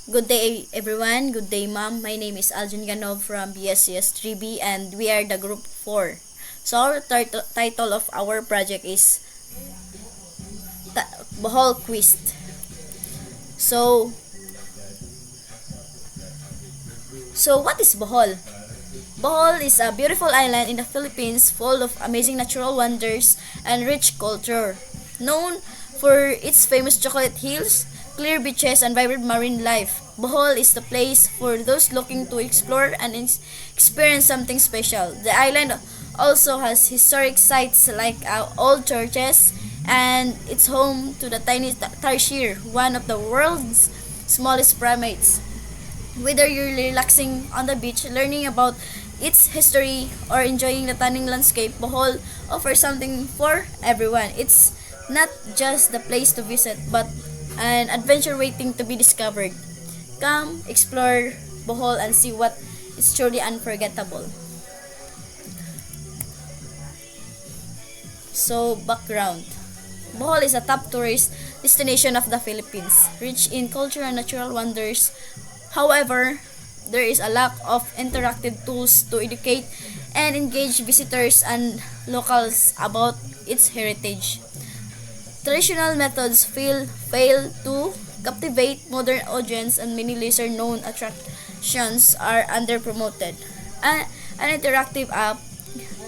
Good day, everyone. Good day, ma'am. My name is Aljun Ganov from BSCS 3B, and we are the group 4. So, our title of our project is Bohol Quiz. So, what is Bohol? Bohol is a beautiful island in the Philippines full of amazing natural wonders and rich culture. Known for its famous chocolate hills, clear beaches, and vibrant marine life, Bohol is the place for those looking to explore and experience something special. The island also has historic sites like old churches, and it's home to the tiny tarsier, one of the world's smallest primates. Whether you're relaxing on the beach, learning about its history, or enjoying the stunning landscape, Bohol offers something for everyone. It's not just the place to visit, but an adventure waiting to be discovered. Come, explore Bohol and see what is truly unforgettable. So, background. Bohol is a top tourist destination of the Philippines, rich in culture and natural wonders. However, there is a lack of interactive tools to educate and engage visitors and locals about its heritage. Traditional methods fail to captivate modern audience, and many lesser known attractions are under-promoted. An interactive app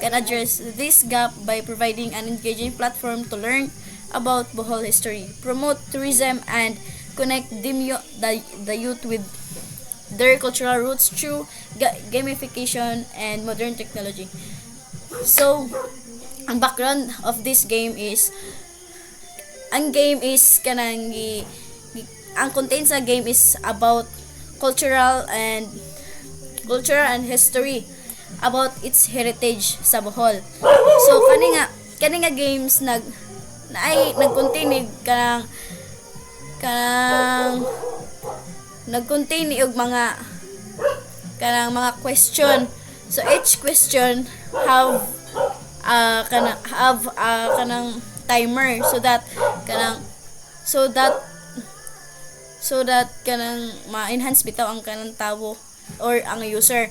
can address this gap by providing an engaging platform to learn about Bohol history, promote tourism, and connect the youth with their cultural roots through gamification and modern technology. So, ang background of this game is ang game is kanang ang content sa game is about cultural and history about its heritage sa Bohol. So kani nga games nag-contain kanang nag-contain og mga question. So each question have kanang timer so that kanang so that kanang ma-enhance bitaw ang kanang tao or ang user.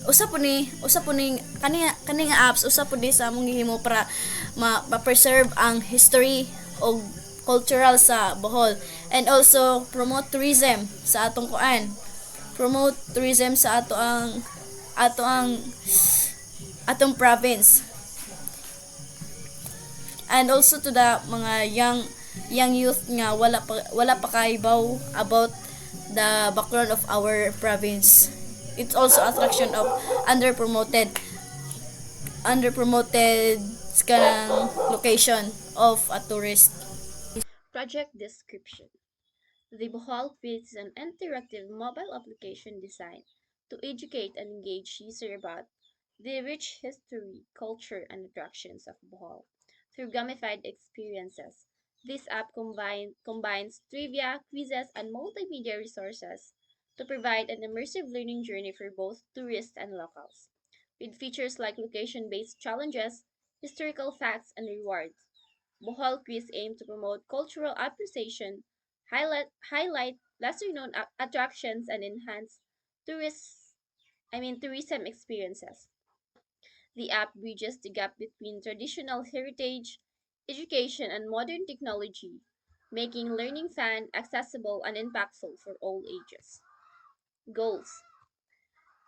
Usa po ni kani nga apps usa po ni sa among gihimo para ma-preserve ang history o cultural sa Bohol, and also promote tourism sa atong province, and also to the mga young youth nga wala pa kaibaw about the background of our province. It's also attraction of underpromoted kanang location of a tourist. Project description. The Bohol Quiz is an interactive mobile application designed to educate and engage users about the rich history, culture, and attractions of Bohol through gamified experiences. This app combines trivia, quizzes, and multimedia resources to provide an immersive learning journey for both tourists and locals, with features like location-based challenges, historical facts, and rewards. Bohol Quiz aim to promote cultural appreciation, highlight lesser known attractions, and enhance tourism experiences. The app bridges the gap between traditional heritage, education, and modern technology, making learning fun, accessible, and impactful for all ages. Goals.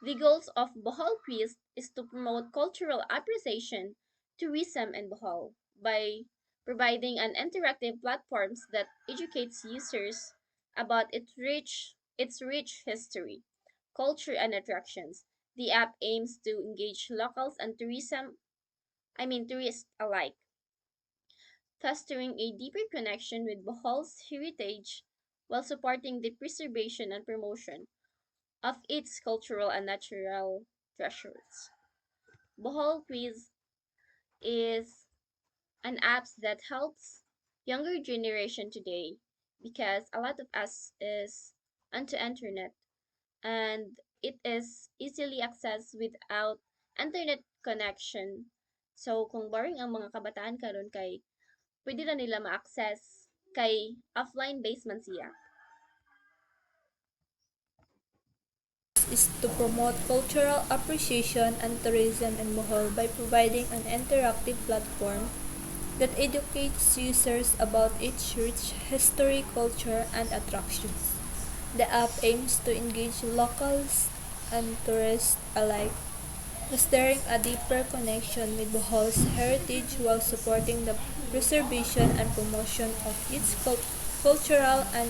The goals of Bohol Quiz is to promote cultural appreciation, tourism, and Bohol by providing an interactive platforms that educates users about its rich history, culture, and attractions. The app aims to engage locals and tourists alike, fostering a deeper connection with Bohol's heritage while supporting the preservation and promotion of its cultural and natural treasures. Bohol Quiz is an app that helps younger generation today because a lot of us is onto internet, and it is easily accessed without internet connection. So kung boring ang mga kabataan karon kay pwede na nila ma-access kay offline-based man siya. Is to promote cultural appreciation and tourism in Bohol by providing an interactive platform that educates users about its rich history, culture, and attractions. The app aims to engage locals and tourists alike, fostering a deeper connection with Bohol's heritage while supporting the preservation and promotion of its cultural and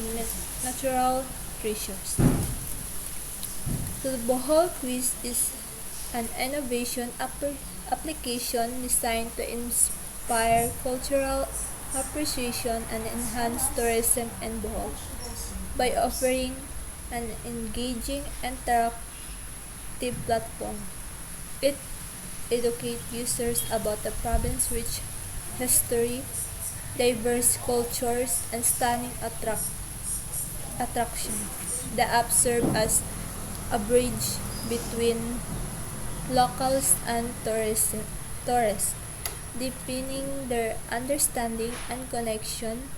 natural treasures. The Bohol Quiz is an innovation application designed to inspire cultural appreciation and enhance tourism in Bohol by offering an engaging interactive platform. It educates users about the province's rich history, diverse cultures, and stunning attractions. The app serves as a bridge between locals and tourists, deepening their understanding and connection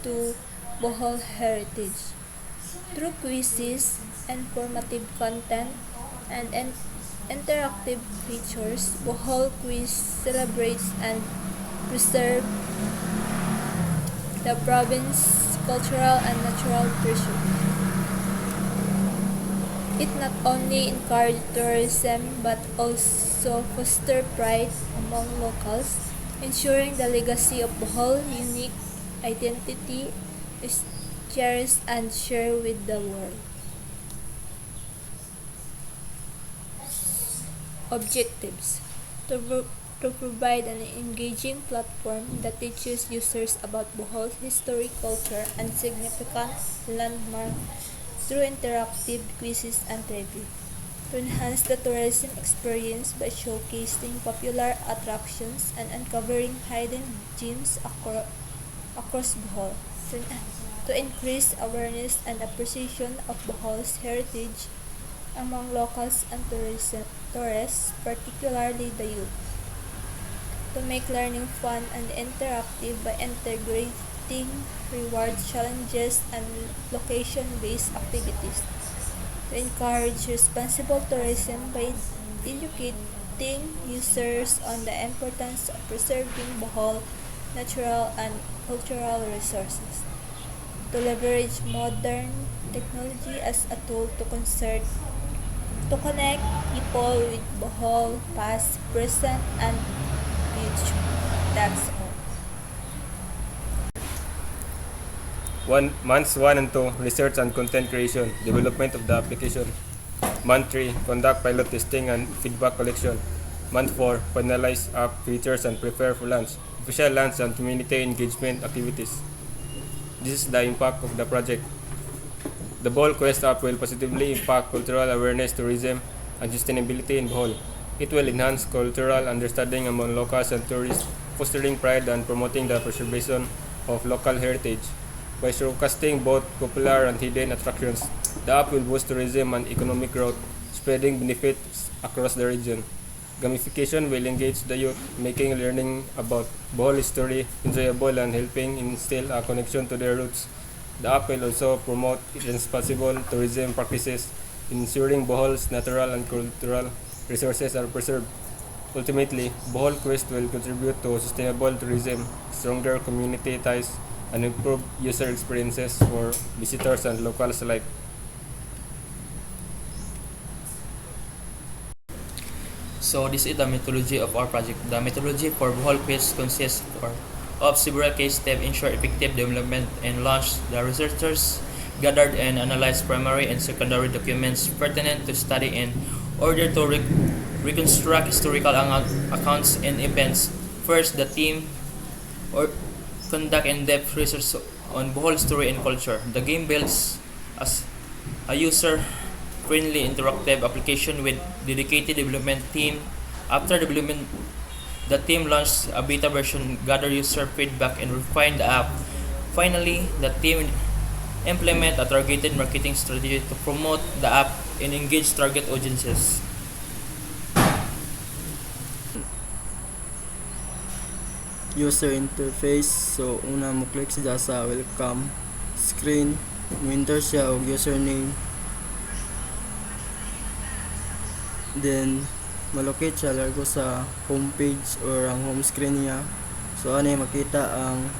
to Bohol heritage. Through quizzes, informative content, and interactive features, Bohol Quiz celebrates and preserves the province's cultural and natural treasures. It not only encourages tourism but also fosters pride among locals, ensuring the legacy of Bohol's unique identity is cherished and shared with the world. Objectives: to provide an engaging platform that teaches users about Bohol's history, culture, and significant landmarks through interactive quizzes and trivia. To enhance the tourism experience by showcasing popular attractions and uncovering hidden gems across Bohol. To increase awareness and appreciation of Bohol's heritage among locals and tourists, particularly the youth. To make learning fun and interactive by integrating reward challenges and location-based activities. To encourage responsible tourism by educating users on the importance of preserving Bohol natural and cultural resources. To leverage modern technology as a tool to connect people with Bohol past, present, and future. That's all. Months 1 and 2, research and content creation, development of the application. Month 3, conduct pilot testing and feedback collection. Month 4, finalize app features and prepare for launch. Official launch and community engagement activities. This is the impact of the project. The Bohol Quest app will positively impact cultural awareness, tourism, and sustainability in Bohol. It will enhance cultural understanding among locals and tourists, fostering pride and promoting the preservation of local heritage. By showcasing both popular and hidden attractions, the app will boost tourism and economic growth, spreading benefits across the region. Gamification will engage the youth, making learning about Bohol history enjoyable and helping instill a connection to their roots. The app will also promote responsible tourism practices, ensuring Bohol's natural and cultural resources are preserved. Ultimately, Bohol Quest will contribute to sustainable tourism, stronger community ties, and improved user experiences for visitors and locals alike. So this is the methodology of our project. The methodology for Bohol Quiz consists of several case steps ensure effective development and launch. The researchers gathered and analyzed primary and secondary documents pertinent to study in order to reconstruct historical accounts and events. First, the team conduct in-depth research on Bohol history and culture. The game builds as a user-friendly interactive application with dedicated development team. After development, the team launched a beta version, gather user feedback, and refine the app. Finally, the team implement a targeted marketing strategy to promote the app and engage target audiences. user interface. So una mo click siya sa welcome screen, mo enter siya og username, then malocate siya largo sa homepage or ang home screen niya. So ano makita ang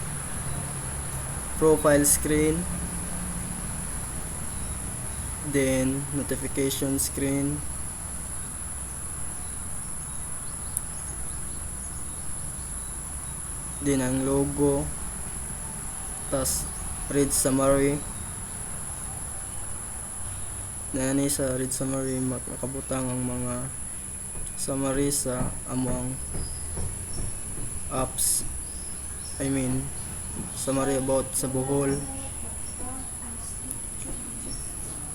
profile screen, then notification screen, din ang logo, tas read summary. Nani sa read summary makabutang ang mga summary sa among apps, summary about sa Bohol.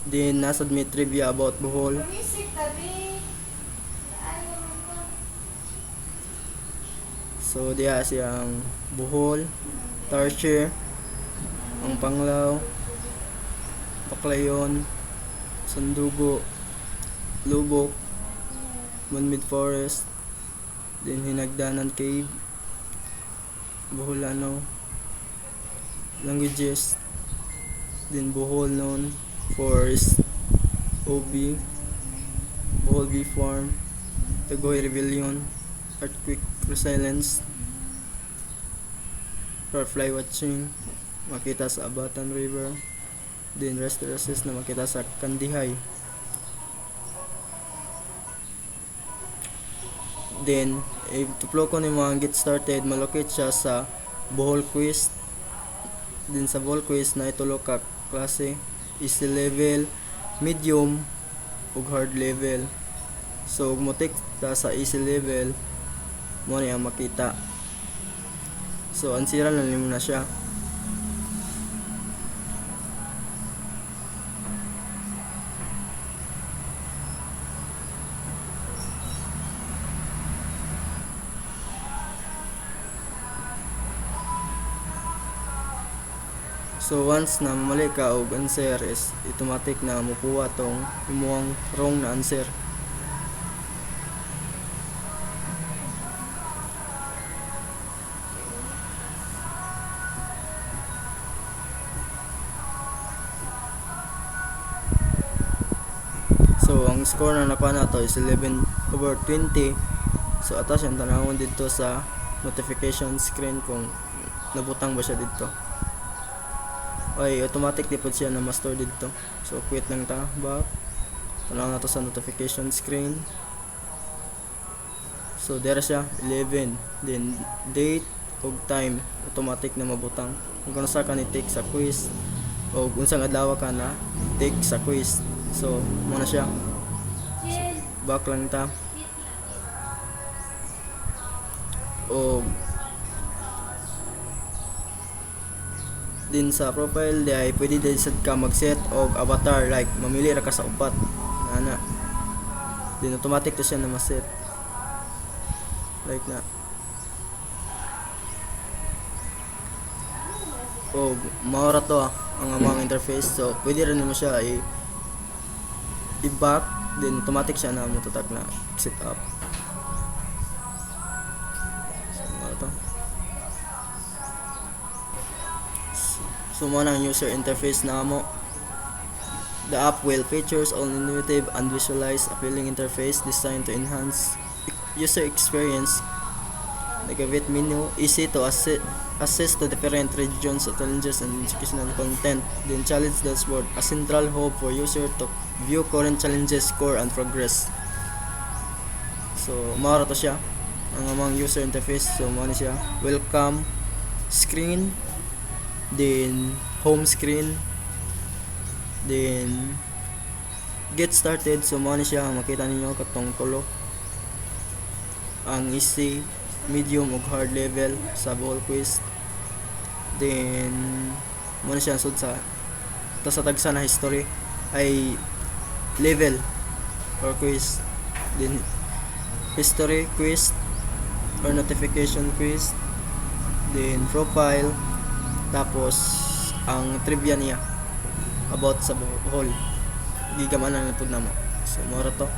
Then nasa may trivia about Bohol. So diya siyang Bohol, Tarsier, ang Panglao, Baclayon, Sandugo, Lubok, Monmid Forest, then Hinagdanan Cave, Boholano, languages, then Bohol known Forest, OB, Bohol Bee Farm, Tagoy Rebellion, Earthquake Resilience, Firefly Watching, makita sa Abatan River, then Restoraces na makita sa Kandihay. Then, if tuplo ko ni mga get started, malocate siya sa Bohol Quiz. Then sa Bohol Quiz na itulo ka klase, easy level, medium, ug hard level. So, ug mo take ta sa easy level, mo niya makita. So, ansira na nimo na siya. So once na mamali ka og answer is automatic na mukuha tong imong wrong na answer. So ang score na nakuha nato is 11/20. So atas yung tanawon dito sa notification screen kung nabutang ba siya dito. Ay, automatic di po siya na ma-store dito. So, quit lang ta, back. Tanaw na to sa notification screen. So, there siya, 11. Then, date og time, automatic na mabutang. Kung sa ka ni take sa quiz, o unsang adlaw ka na take sa quiz. So, muna siya. So, back lang ta. O, din sa profile di ay pwede din sad ka mag-set og avatar, like mamili ra ka sa upat ana, din automatic to siya na ma-set like na. O maura to ang among interface. So pwede rin mo siya i-back, din automatic siya na mo tutak na set up. So maura to. So mo ang user interface na mo. The app will features an intuitive and visualized appealing interface designed to enhance user experience. Nagavit menu, easy to access to different regions of challenges and educational content. Then challenge dashboard, a central hub for user to view current challenges, score, and progress. So mara to siya ang among user interface. So mo ni siya welcome screen, then home screen, then get started. So mo ni siya makita ninyo katong tulo ang easy, medium ug hard level sa Bohol quiz. Then mo ni siya sud sa sa tagsa na history ay level or quiz, then history quiz or notification quiz, then profile, tapos ang trivia niya about sa Bohol. Gigamanan na po na mo. So mora to.